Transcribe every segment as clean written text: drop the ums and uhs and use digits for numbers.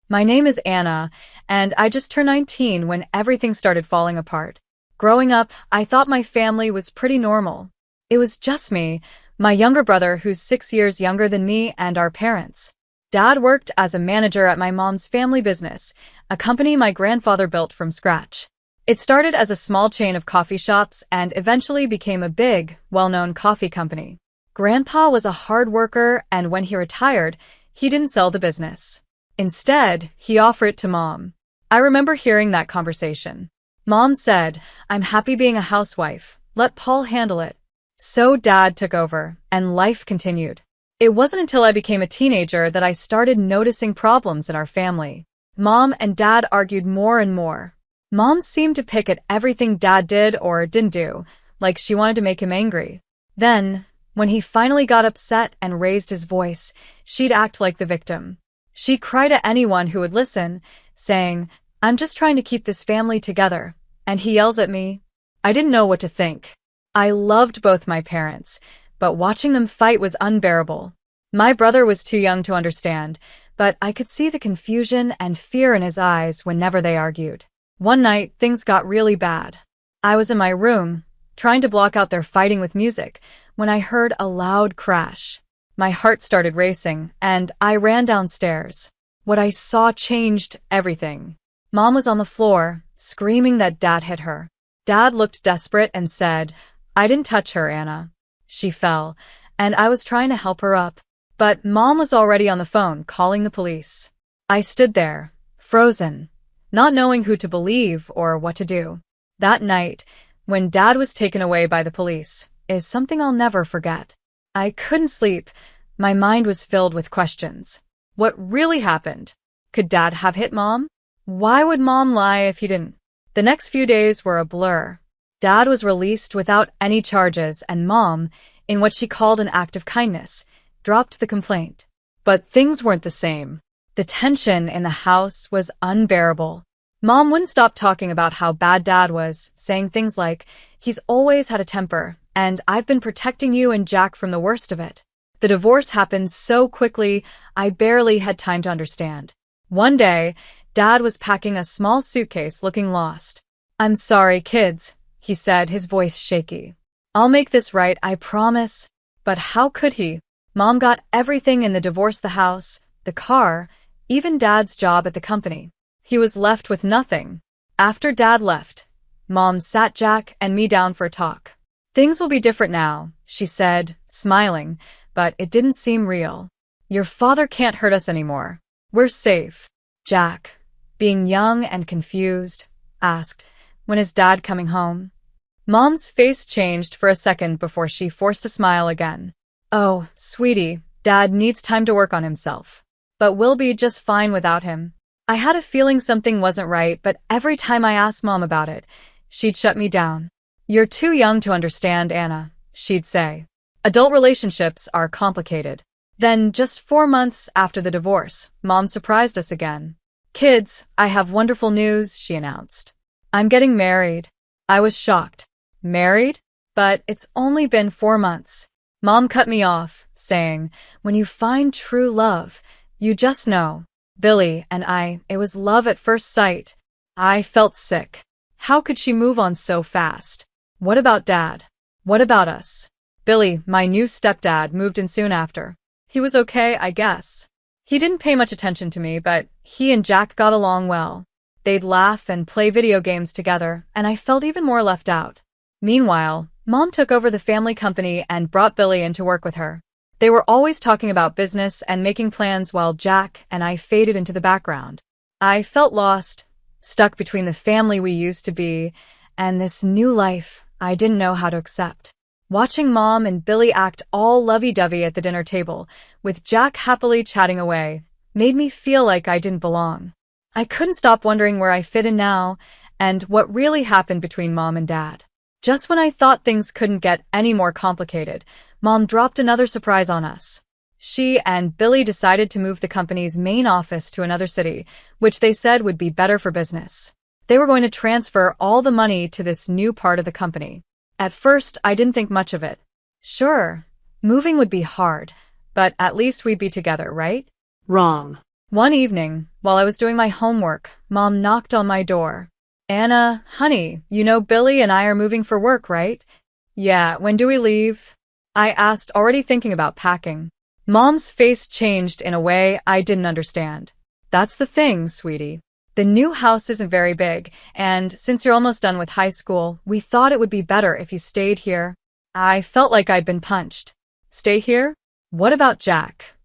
My name is Anna, and I just turned 19 when everything started falling apart. Growing up, I thought my family was pretty normal. It was just me, my younger brother who's 6 years younger than me, and our parents. Dad worked as a manager at my mom's family business, a company my grandfather built from scratch. It started as a small chain of coffee shops and eventually became a big, well-known coffee company. Grandpa was a hard worker, and when he retired, he didn't sell the business. Instead, he offered it to Mom. I remember hearing that conversation. Mom said, "I'm happy being a housewife. Let Paul handle it." So Dad took over, and life continued. It wasn't until I became a teenager that I started noticing problems in our family. Mom and Dad argued more and more. Mom seemed to pick at everything Dad did or didn't do, like she wanted to make him angry. Then, when he finally got upset and raised his voice, she'd act like the victim. She'd cry to anyone who would listen, saying, "I'm just trying to keep this family together," and he yells at me. I didn't know what to think. I loved both my parents, but watching them fight was unbearable. My brother was too young to understand, but I could see the confusion and fear in his eyes whenever they argued. One night, things got really bad. I was in my room, trying to block out their fighting with music, when I heard a loud crash. My heart started racing, and I ran downstairs. What I saw changed everything. Mom was on the floor, screaming that Dad hit her. Dad looked desperate and said, "I didn't touch her, Anna. She fell, and I was trying to help her up." But Mom was already on the phone, calling the police. I stood there, frozen, not knowing who to believe or what to do. That night, when Dad was taken away by the police, is something I'll never forget. I couldn't sleep. My mind was filled with questions. What really happened? Could Dad have hit Mom? Why would Mom lie if he didn't? The next few days were a blur. Dad was released without any charges, and Mom, in what she called an act of kindness, dropped the complaint. But things weren't the same. The tension in the house was unbearable. Mom wouldn't stop talking about how bad Dad was, saying things like, "He's always had a temper, and I've been protecting you and Jack from the worst of it." The divorce happened so quickly, I barely had time to understand. One day, Dad was packing a small suitcase looking lost. "I'm sorry, kids," he said, his voice shaky. "I'll make this right, I promise." But how could he? Mom got everything in the divorce: the house, the car, even Dad's job at the company. He was left with nothing. After Dad left, Mom sat Jack and me down for a talk. "Things will be different now," she said, smiling, but it didn't seem real. "Your father can't hurt us anymore. We're safe." Jack, being young and confused, asked, "When is Dad coming home?" Mom's face changed for a second before she forced a smile again. "Oh, sweetie, Dad needs time to work on himself. But we'll be just fine without him." I had a feeling something wasn't right, but every time I asked Mom about it, she'd shut me down. "You're too young to understand, Anna," she'd say. "Adult relationships are complicated." Then, just 4 months after the divorce, Mom surprised us again. "Kids, I have wonderful news," she announced. "I'm getting married." I was shocked. Married? But it's only been 4 months. Mom cut me off, saying, "When you find true love, you just know." Billy and I, it was love at first sight. I felt sick. How could she move on so fast? What about Dad? What about us? Billy, my new stepdad, moved in soon after. He was okay, I guess. He didn't pay much attention to me, but he and Jack got along well. They'd laugh and play video games together, and I felt even more left out. Meanwhile, Mom took over the family company and brought Billy in to work with her. They were always talking about business and making plans while Jack and I faded into the background. I felt lost, stuck between the family we used to be and this new life I didn't know how to accept. Watching Mom and Billy act all lovey-dovey at the dinner table, with Jack happily chatting away, made me feel like I didn't belong. I couldn't stop wondering where I fit in now and what really happened between Mom and Dad. Just when I thought things couldn't get any more complicated, Mom dropped another surprise on us. She and Billy decided to move the company's main office to another city, which they said would be better for business. They were going to transfer all the money to this new part of the company. At first, I didn't think much of it. Sure, moving would be hard, but at least we'd be together, right? Wrong. One evening, While I was doing my homework, Mom knocked on my door. Anna, honey, you know Billy and I are moving for work, right? Yeah, when do we leave? I asked, already thinking about packing. Mom's face changed in a way I didn't understand. That's the thing, sweetie. The new house isn't very big, and since you're almost done with high school, we thought it would be better if you stayed here. I felt like I'd been punched. Stay here? What about Jack?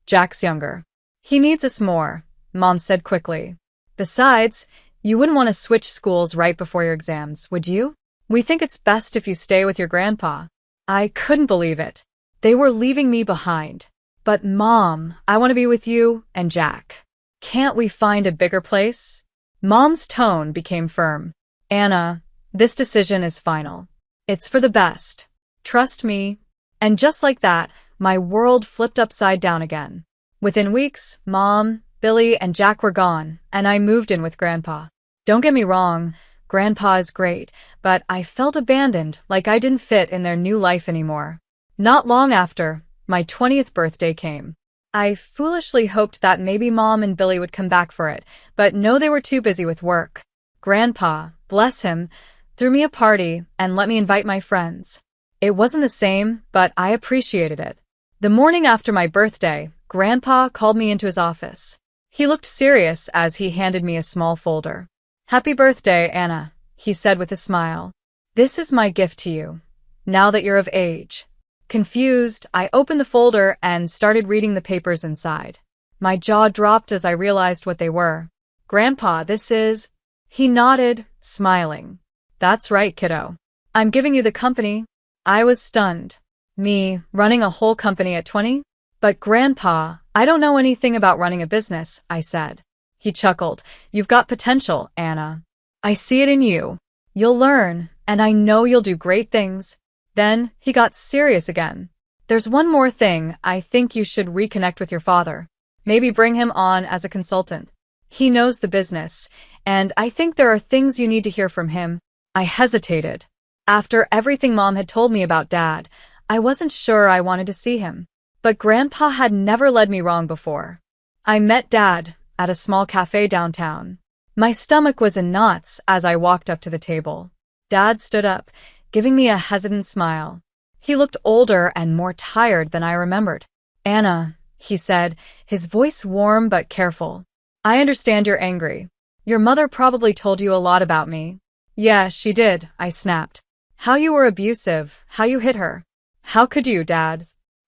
Jack's younger. He needs us more, Mom said quickly. Besides, you wouldn't want to switch schools right before your exams, would you? We think it's best if you stay with your grandpa. I couldn't believe it. They were leaving me behind. But Mom, I want to be with you and Jack. Can't we find a bigger place? Mom's tone became firm. Anna, this decision is final. It's for the best. Trust me. And just like that, my world flipped upside down again. Within weeks, Mom, Billy, and Jack were gone, and I moved in with Grandpa. Don't get me wrong, Grandpa is great, but I felt abandoned, like I didn't fit in their new life anymore. Not long after, my 20th birthday came. I foolishly hoped that maybe Mom and Billy would come back for it, but no, they were too busy with work. Grandpa, bless him, threw me a party and let me invite my friends. It wasn't the same, but I appreciated it. The morning after my birthday, Grandpa called me into his office. He looked serious as he handed me a small folder. Happy birthday, Anna, he said with a smile. This is my gift to you, now that you're of age. Confused, I opened the folder and started reading the papers inside. My jaw dropped as I realized what they were. Grandpa, this is... He nodded, smiling. That's right, kiddo. I'm giving you the company. I was stunned. Me, running a whole company at 20? But Grandpa, I don't know anything about running a business, I said. He chuckled. You've got potential, Anna. I see it in you. You'll learn, and I know you'll do great things. Then he got serious again. There's one more thing. I think you should reconnect with your father. Maybe bring him on as a consultant. He knows the business, and I think there are things you need to hear from him. I hesitated. After everything Mom had told me about Dad, I wasn't sure I wanted to see him. But Grandpa had never led me wrong before. I met Dad at a small cafe downtown. My stomach was in knots as I walked up to the table. Dad stood up, giving me a hesitant smile. He looked older and more tired than I remembered. Anna, he said, his voice warm but careful. I understand you're angry. Your mother probably told you a lot about me. Yeah, she did, I snapped. How you were abusive, how you hit her. How could you, Dad?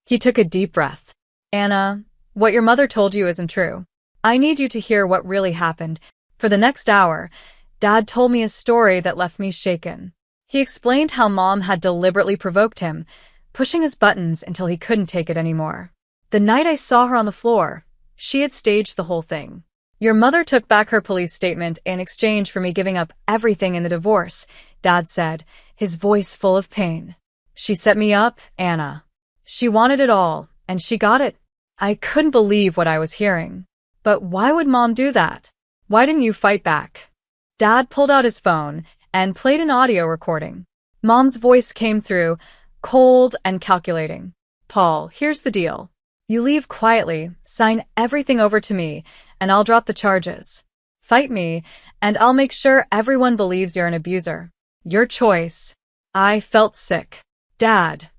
He took a deep breath. Anna, what your mother told you isn't true. I need you to hear what really happened. For the next hour, Dad told me a story that left me shaken. He explained how Mom had deliberately provoked him, pushing his buttons until he couldn't take it anymore. The night I saw her on the floor, she had staged the whole thing. Your mother took back her police statement in exchange for me giving up everything in the divorce, Dad said, his voice full of pain. She set me up, Anna. She wanted it all, and she got it. I couldn't believe what I was hearing. But why would Mom do that? Why didn't you fight back? Dad pulled out his phone and played an audio recording. Mom's voice came through, cold and calculating. Paul, here's the deal. You leave quietly, sign everything over to me, and I'll drop the charges. Fight me, and I'll make sure everyone believes you're an abuser. Your choice. I felt sick. Dad,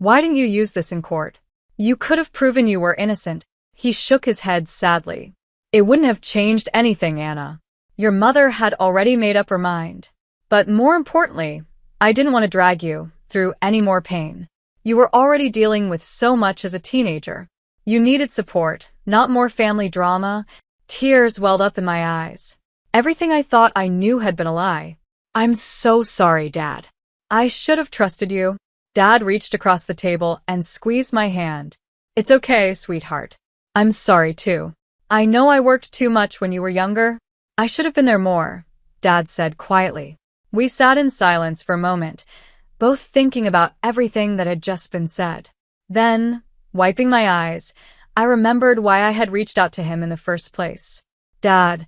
why didn't you use this in court? You could have proven you were innocent. He shook his head sadly. It wouldn't have changed anything, Anna. Your mother had already made up her mind. But more importantly, I didn't want to drag you through any more pain. You were already dealing with so much as a teenager. You needed support, not more family drama. Tears welled up in my eyes. Everything I thought I knew had been a lie. I'm so sorry, Dad. I should have trusted you. Dad reached across the table and squeezed my hand. It's okay, sweetheart. I'm sorry, too. I know I worked too much when you were younger. I should have been there more, Dad said quietly. We sat in silence for a moment, both thinking about everything that had just been said. Then, wiping my eyes, I remembered why I had reached out to him in the first place. Dad,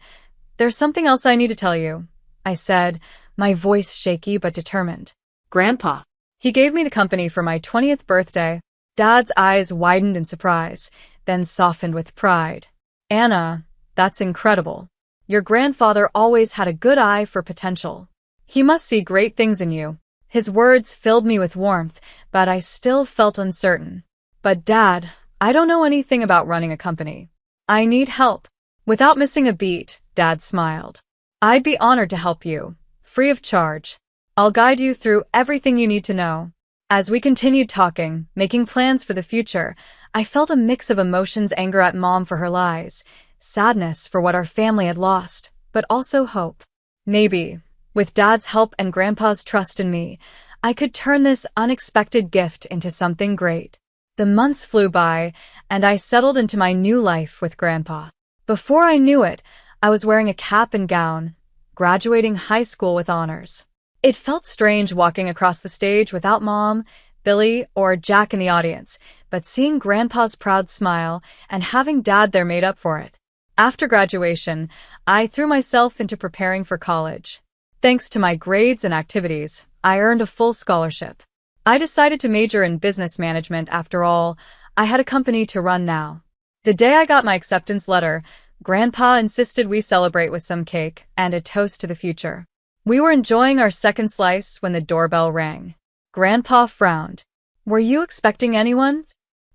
there's something else I need to tell you, I said, my voice shaky but determined. Grandpa. He gave me the company for my 20th birthday. Dad's eyes widened in surprise, then softened with pride. Anna, That's incredible. Your grandfather always had a good eye for potential. He must see great things in you. His words filled me with warmth, but I still felt uncertain. But Dad, I don't know anything about running a company. I need help. Without missing a beat, Dad smiled. I'd be honored to help you, free of charge. I'll guide you through everything you need to know. As we continued talking, making plans for the future, I felt a mix of emotions: anger at Mom for her lies, sadness for what our family had lost, but also hope. Maybe, with Dad's help and Grandpa's trust in me, I could turn this unexpected gift into something great. The months flew by, and I settled into my new life with Grandpa. Before I knew it, I was wearing a cap and gown, graduating high school with honors. It felt strange walking across the stage without Mom, Billy, or Jack in the audience, but seeing Grandpa's proud smile and having Dad there made up for it. After graduation, I threw myself into preparing for college. Thanks to my grades and activities, I earned a full scholarship. I decided to major in business management. After all, I had a company to run now. The day I got my acceptance letter, Grandpa insisted we celebrate with some cake and a toast to the future. We were enjoying our second slice when the doorbell rang. Grandpa frowned. Were you expecting anyone?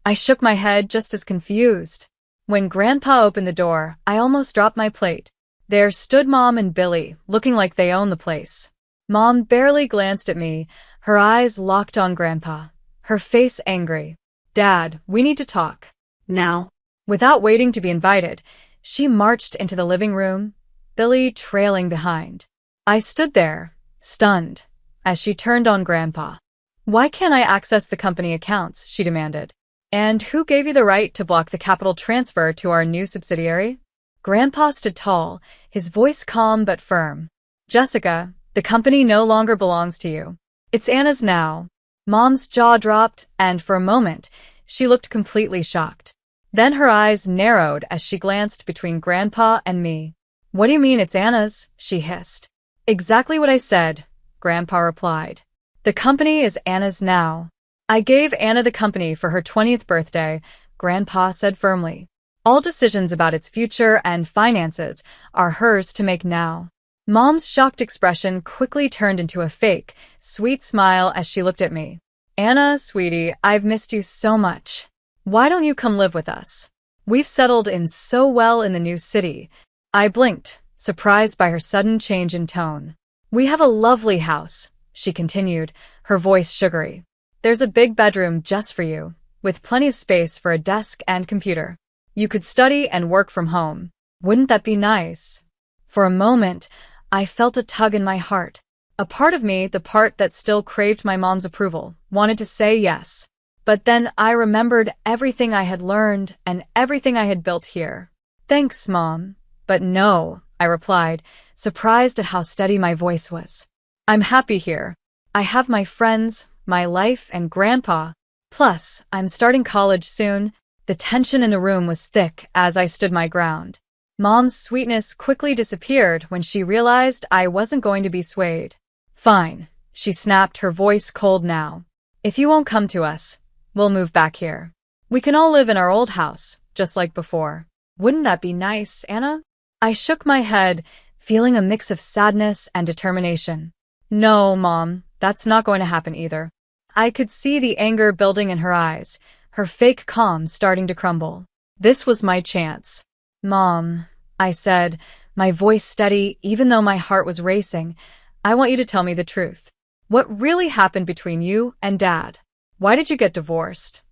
I shook my head, just as confused. When Grandpa opened the door, I almost dropped my plate. There stood Mom and Billy, looking like they owned the place. Mom barely glanced at me, her eyes locked on Grandpa, her face angry. Dad, we need to talk. Now. Without waiting to be invited, she marched into the living room, Billy trailing behind. I stood there, stunned, as she turned on Grandpa. Why can't I access the company accounts? She demanded. And who gave you the right to block the capital transfer to our new subsidiary? Grandpa stood tall, his voice calm but firm. Jessica, the company no longer belongs to you. It's Anna's now. Mom's jaw dropped, and for a moment, she looked completely shocked. Then her eyes narrowed as she glanced between Grandpa and me. What do you mean it's Anna's? She hissed. Exactly what I said, Grandpa replied. The company is Anna's now. I gave Anna the company for her 20th birthday, Grandpa said firmly. All decisions about its future and finances are hers to make now. Mom's shocked expression quickly turned into a fake, sweet smile as she looked at me. Anna, sweetie, I've missed you so much. Why don't you come live with us? We've settled in so well in the new city. I blinked, surprised by her sudden change in tone. We have a lovely house, she continued, her voice sugary. There's a big bedroom just for you, with plenty of space for a desk and computer. You could study and work from home. Wouldn't that be nice? For a moment, I felt a tug in my heart. A part of me, the part that still craved my mom's approval, wanted to say yes. But then I remembered everything I had learned and everything I had built here. Thanks, Mom. But no, I replied, surprised at how steady my voice was. I'm happy here. I have my friends, my life, and Grandpa. Plus, I'm starting college soon. The tension in the room was thick as I stood my ground. Mom's sweetness quickly disappeared when she realized I wasn't going to be swayed. Fine, she snapped, her voice cold now. If you won't come to us, we'll move back here. We can all live in our old house, just like before. Wouldn't that be nice, Anna? I shook my head, feeling a mix of sadness and determination. No, Mom, that's not going to happen either. I could see the anger building in her eyes, her fake calm starting to crumble. This was my chance. Mom, I said, my voice steady even though my heart was racing, I want you to tell me the truth. What really happened between you and Dad? Why did you get divorced?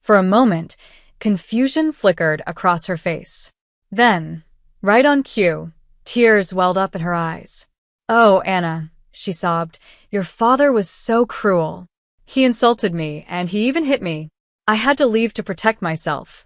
For a moment, confusion flickered across her face. Then, right on cue, tears welled up in her eyes. Oh, Anna, she sobbed, your father was so cruel. He insulted me, and he even hit me. I had to leave to protect myself.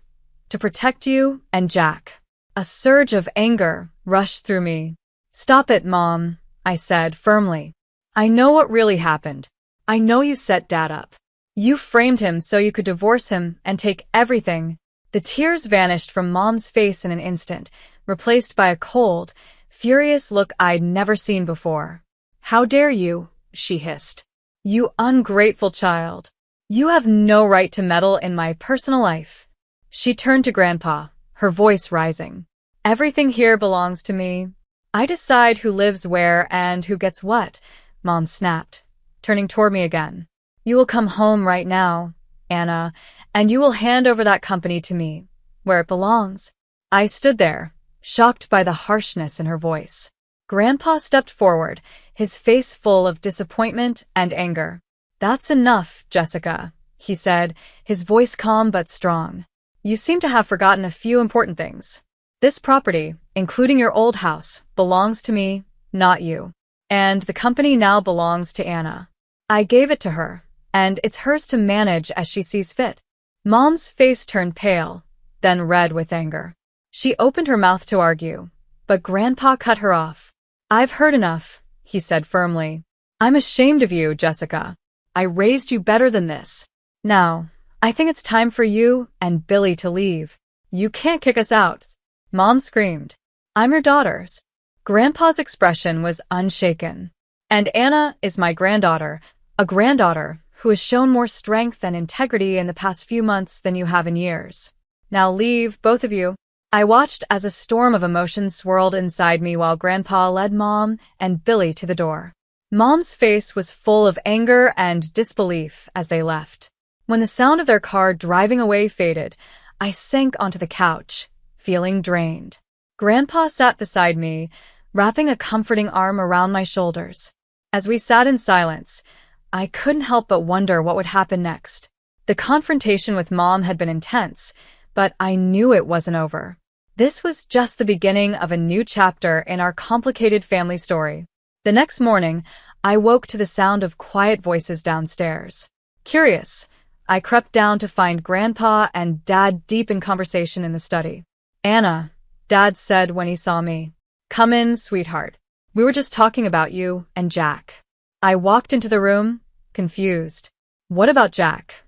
To protect you and Jack. A surge of anger rushed through me. Stop it, Mom, I said firmly. I know what really happened. I know you set Dad up. You framed him so you could divorce him and take everything. The tears vanished from Mom's face in an instant, replaced by a cold, furious look I'd never seen before. How dare you, she hissed. You ungrateful child. You have no right to meddle in my personal life. She turned to Grandpa, her voice rising. Everything here belongs to me. I decide who lives where and who gets what, Mom snapped, turning toward me again. You will come home right now, Anna, and you will hand over that company to me, where it belongs. I stood there, shocked by the harshness in her voice. Grandpa stepped forward, his face full of disappointment and anger. That's enough, Jessica, he said, his voice calm but strong. You seem to have forgotten a few important things. This property, including your old house, belongs to me, not you. And the company now belongs to Anna. I gave it to her, and it's hers to manage as she sees fit. Mom's face turned pale, then red with anger. She opened her mouth to argue, but Grandpa cut her off. I've heard enough, he said firmly. I'm ashamed of you, Jessica. I raised you better than this. Now, I think it's time for you and Billy to leave. You can't kick us out. Mom screamed. I'm your daughters. Grandpa's expression was unshaken. And Anna is my granddaughter, a granddaughter who has shown more strength and integrity in the past few months than you have in years. Now leave, both of you. I watched as a storm of emotions swirled inside me while Grandpa led Mom and Billy to the door. Mom's face was full of anger and disbelief as they left. When the sound of their car driving away faded, I sank onto the couch, feeling drained. Grandpa sat beside me, wrapping a comforting arm around my shoulders. As we sat in silence, I couldn't help but wonder what would happen next. The confrontation with Mom had been intense, but I knew it wasn't over. This was just the beginning of a new chapter in our complicated family story. The next morning, I woke to the sound of quiet voices downstairs. Curious, I crept down to find Grandpa and Dad deep in conversation in the study. Anna, Dad said when he saw me. Come in, sweetheart. We were just talking about you and Jack. I walked into the room, confused. What about Jack?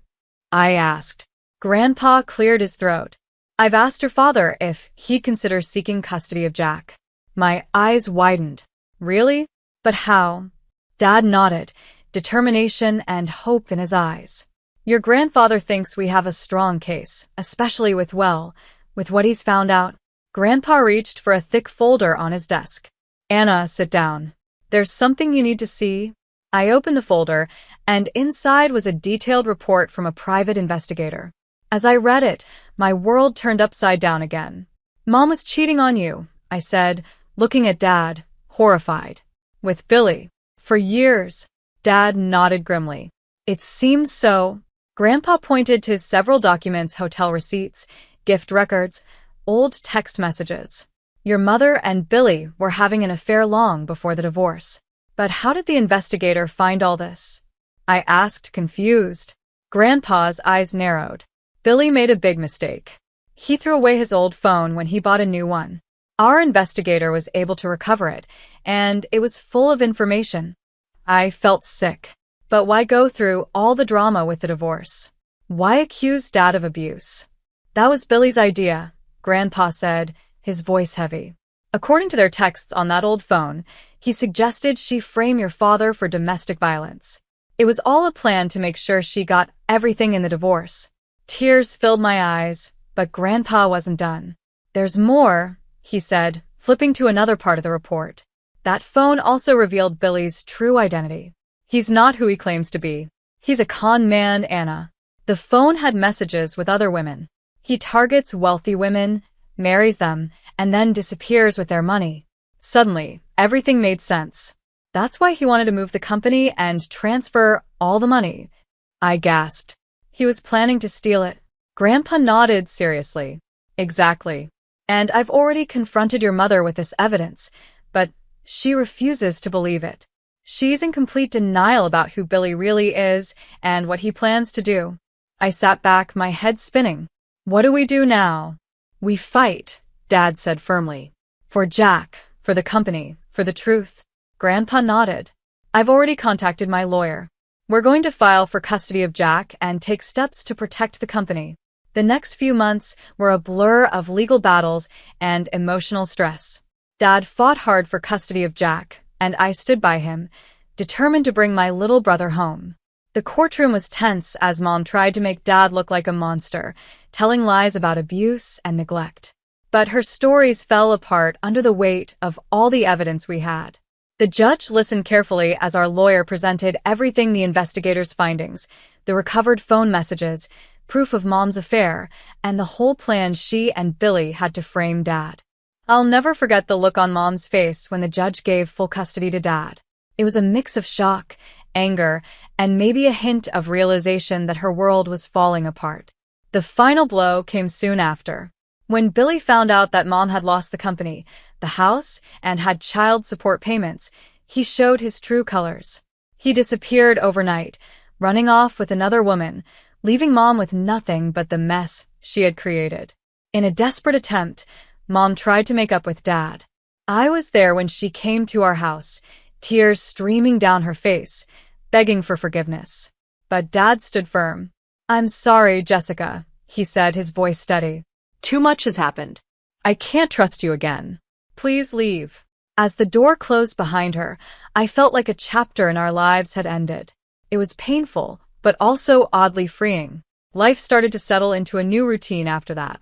I asked. Grandpa cleared his throat. I've asked your father if he'd consider seeking custody of Jack. My eyes widened. Really? But how? Dad nodded, determination and hope in his eyes. Your grandfather thinks we have a strong case, especially with what he's found out. Grandpa reached for a thick folder on his desk. Anna, sit down. There's something you need to see. I opened the folder, and inside was a detailed report from a private investigator. As I read it, my world turned upside down again. Mom was cheating on you, I said, looking at Dad, horrified. With Billy. For years. Dad nodded grimly. It seems so. Grandpa pointed to several documents, hotel receipts, gift records, old text messages. Your mother and Billy were having an affair long before the divorce. But how did the investigator find all this? I asked, confused. Grandpa's eyes narrowed. Billy made a big mistake. He threw away his old phone when he bought a new one. Our investigator was able to recover it, and it was full of information. I felt sick. But why go through all the drama with the divorce? Why accuse Dad of abuse? That was Billy's idea, Grandpa said, his voice heavy. According to their texts on that old phone, he suggested she frame your father for domestic violence. It was all a plan to make sure she got everything in the divorce. Tears filled my eyes, but Grandpa wasn't done. There's more, he said, flipping to another part of the report. That phone also revealed Billy's true identity. He's not who he claims to be. He's a con man, Anna. The phone had messages with other women. He targets wealthy women, marries them, and then disappears with their money. Suddenly, everything made sense. That's why he wanted to move the company and transfer all the money. I gasped. He was planning to steal it. Grandpa nodded seriously. Exactly. And I've already confronted your mother with this evidence, but she refuses to believe it. She's in complete denial about who Billy really is and what he plans to do. I sat back, my head spinning. What do we do now? We fight, Dad said firmly. For Jack, for the company, for the truth. Grandpa nodded. I've already contacted my lawyer. We're going to file for custody of Jack and take steps to protect the company. The next few months were a blur of legal battles and emotional stress. Dad fought hard for custody of Jack, and I stood by him, determined to bring my little brother home. The courtroom was tense as Mom tried to make Dad look like a monster, telling lies about abuse and neglect. But her stories fell apart under the weight of all the evidence we had. The judge listened carefully as our lawyer presented everything: the investigators' findings, the recovered phone messages, proof of Mom's affair, and the whole plan she and Billy had to frame Dad. I'll never forget the look on Mom's face when the judge gave full custody to Dad. It was a mix of shock, anger, and maybe a hint of realization that her world was falling apart. The final blow came soon after. When Billy found out that Mom had lost the company, the house, and had child support payments, he showed his true colors. He disappeared overnight, running off with another woman, leaving Mom with nothing but the mess she had created. In a desperate attempt, Mom tried to make up with Dad. I was there when she came to our house, tears streaming down her face, begging for forgiveness. But Dad stood firm. "I'm sorry, Jessica," he said, his voice steady. "Too much has happened. I can't trust you again. Please leave." As the door closed behind her, I felt like a chapter in our lives had ended. It was painful, but also oddly freeing. Life started to settle into a new routine after that.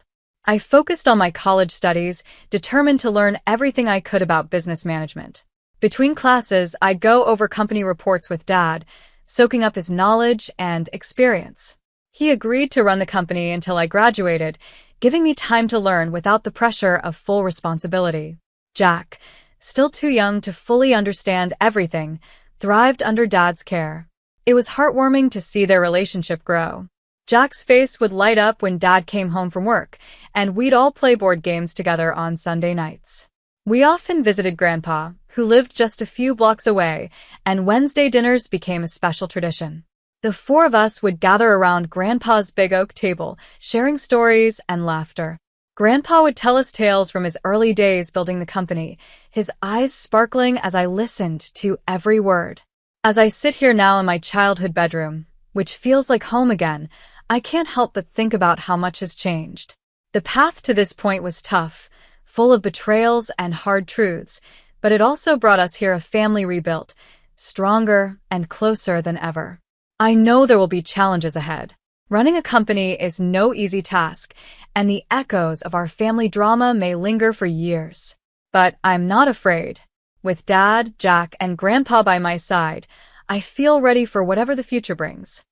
I focused on my college studies, determined to learn everything I could about business management. Between classes, I'd go over company reports with Dad, soaking up his knowledge and experience. He agreed to run the company until I graduated, giving me time to learn without the pressure of full responsibility. Jack, still too young to fully understand everything, thrived under Dad's care. It was heartwarming to see their relationship grow. Jack's face would light up when Dad came home from work, and we'd all play board games together on Sunday nights. We often visited Grandpa, who lived just a few blocks away, and Wednesday dinners became a special tradition. The four of us would gather around Grandpa's big oak table, sharing stories and laughter. Grandpa would tell us tales from his early days building the company, his eyes sparkling as I listened to every word. As I sit here now in my childhood bedroom, which feels like home again, I can't help but think about how much has changed. The path to this point was tough, full of betrayals and hard truths, but it also brought us here, a family rebuilt, stronger and closer than ever. I know there will be challenges ahead. Running a company is no easy task, and the echoes of our family drama may linger for years. But I'm not afraid. With Dad, Jack, and Grandpa by my side, I feel ready for whatever the future brings.